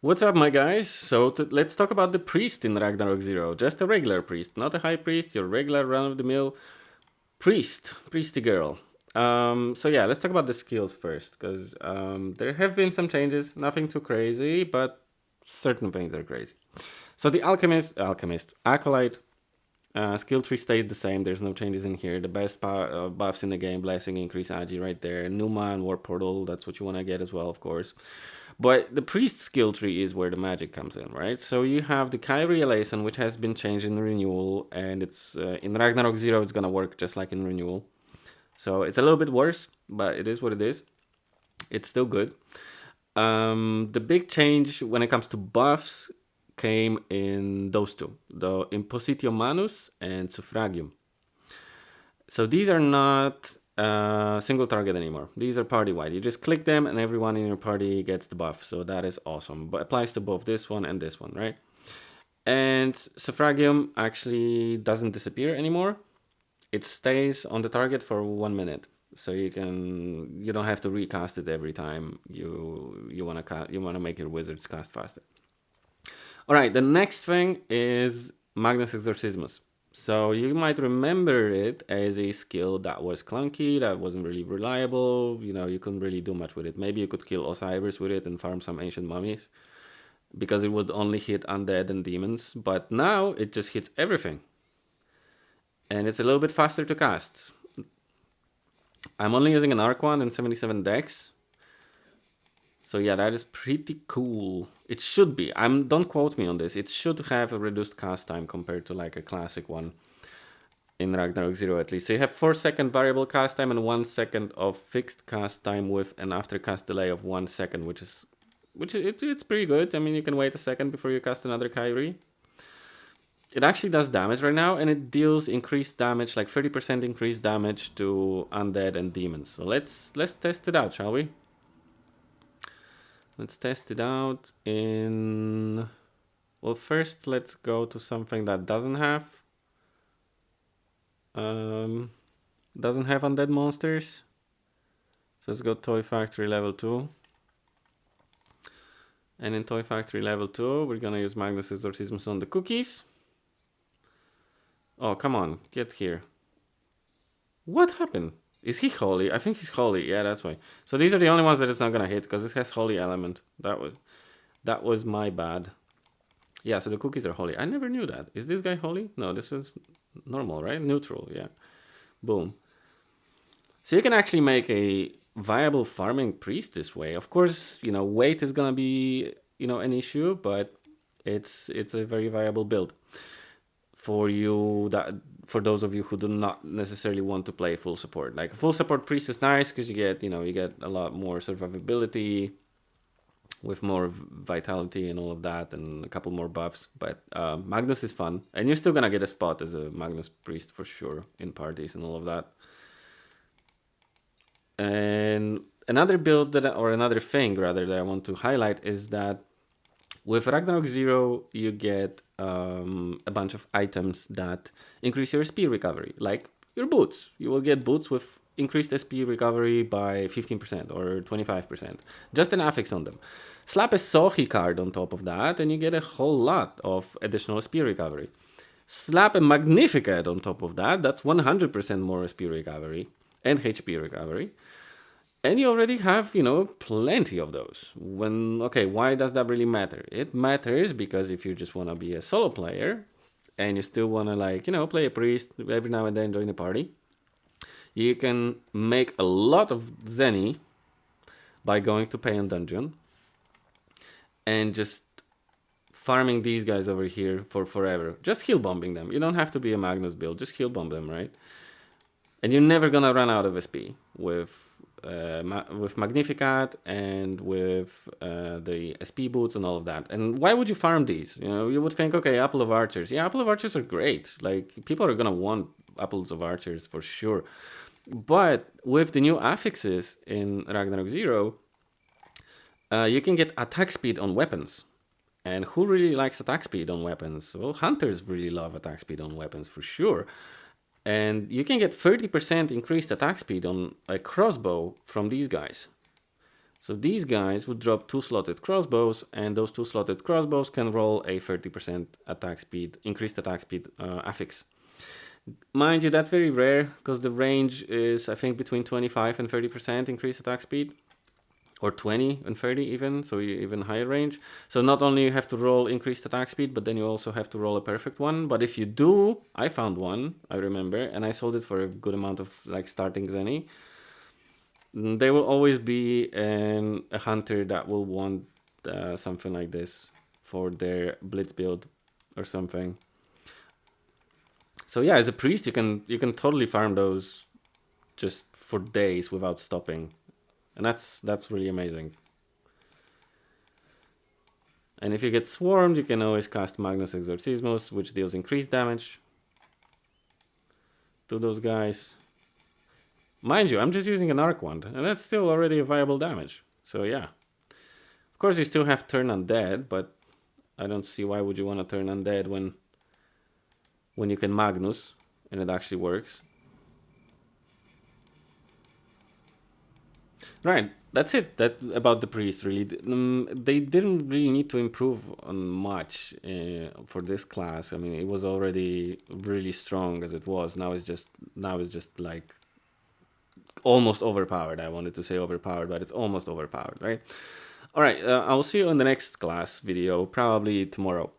What's up, my guys? So let's talk about the priest in Ragnarok Zero. Just a regular priest, not a high priest, your regular run-of-the-mill priest, priesty girl. So yeah, let's talk about the skills first, because there have been some changes, nothing too crazy, but certain things are crazy. So the alchemist, acolyte, skill tree stayed the same. There's no changes in here. The best buffs in the game: blessing, increase agi right there. Numa and war portal. That's what you want to get as well, of course. But the priest skill tree is where the magic comes in, right? So you have the Kyrie Eleison, which has been changed in renewal, and it's in Ragnarok Zero. It's gonna work just like in renewal. So it's a little bit worse, but it is what it is. It's still good. The big change when it comes to buffs came in those two, the Impositio Manus and Suffragium. So these are not single target anymore. These are party wide. You just click them and everyone in your party gets the buff. So that is awesome. But applies to both this one and this one, right? And Suffragium actually doesn't disappear anymore. It stays on the target for 1 minute. So you don't have to recast it every time you wanna make your wizards cast faster. All right, the next thing is Magnus Exorcismus. So you might remember it as a skill that was clunky, that wasn't really reliable. You couldn't really do much with it. Maybe you could kill Osiris with it and farm some ancient mummies, because it would only hit undead and demons. But now it just hits everything, and it's a little bit faster to cast. I'm only using an Arc Wand and 77 dex. So yeah, that is pretty cool. It should be. Don't quote me on this. It should have a reduced cast time compared to like a classic one in Ragnarok Zero at least. So you have 4-second variable cast time and 1 second of fixed cast time with an after cast delay of 1 second, it's pretty good. I mean, you can wait a second before you cast another Kyrie. It actually does damage right now, and it deals increased damage, like 30% increased damage to undead and demons. So let's test it out, shall we? Let's test it out in... Well, first let's go to something that doesn't have undead monsters. So let's go Toy Factory level 2. And in Toy Factory level 2, we're gonna use Magnus Exorcismus on the cookies. Oh, come on, get here. What happened? Is he holy? I think he's holy. Yeah, that's why. So these are the only ones that it's not gonna hit, because it has holy element. That was my bad. Yeah, so the cookies are holy. I never knew that. Is this guy holy? No, this is normal, right? Neutral, yeah. Boom. So you can actually make a viable farming priest this way. Of course, weight is gonna be, an issue, but it's a very viable build for those of you who do not necessarily want to play full support. Like a full support priest is nice because you get a lot more survivability with more vitality and all of that, and a couple more buffs. But Magnus is fun, and you're still gonna get a spot as a Magnus priest for sure in parties and all of that. And another build another thing rather that I want to highlight is that with Ragnarok Zero, you get a bunch of items that increase your SP recovery, like your boots. You will get boots with increased SP recovery by 15% or 25%. Just an affix on them. Slap a Sohi card on top of that, and you get a whole lot of additional SP recovery. Slap a Magnificat on top of that, that's 100% more SP recovery and HP recovery. And you already have, plenty of those. Why does that really matter? It matters because if you just want to be a solo player and you still want to, play a priest every now and then, join the party, you can make a lot of Zenny by going to Payan Dungeon and just farming these guys over here for forever. Just heal bombing them. You don't have to be a Magnus build, just heal bomb them, right? And you're never gonna run out of SP with Magnificat and with the SP boots and all of that. And why would you farm these? You would think, okay, Apple of Archers. Yeah, Apple of Archers are great. Like, people are gonna want Apples of Archers for sure. But with the new affixes in Ragnarok Zero, you can get attack speed on weapons. And who really likes attack speed on weapons? Well, hunters really love attack speed on weapons for sure. And you can get 30% increased attack speed on a crossbow from these guys. So these guys would drop 2 slotted crossbows, and those 2 slotted crossbows can roll a 30% attack speed, increased attack speed affix. Mind you, that's very rare, because the range is, I think, between 25 and 30% increased attack speed. Or 20 and 30 even, so even higher range. So not only you have to roll increased attack speed, but then you also have to roll a perfect one. But if you do, I found one, I remember, and I sold it for a good amount of like starting Zenny. There will always be a hunter that will want something like this for their blitz build or something. So yeah, as a priest, you can totally farm those just for days without stopping. And that's really amazing. And if you get swarmed, you can always cast Magnus Exorcismus, which deals increased damage to those guys. Mind you, I'm just using an arc wand, and that's still already a viable damage. So yeah. Of course, you still have turn undead, but I don't see why would you want to turn undead when you can Magnus, and it actually works. Right, that's it. That about the priest really. They didn't really need to improve on much for this class. I mean, it was already really strong as it was. Now it's just like almost overpowered. I wanted to say overpowered, but it's almost overpowered, right? All right, I'll see you in the next class video, probably tomorrow.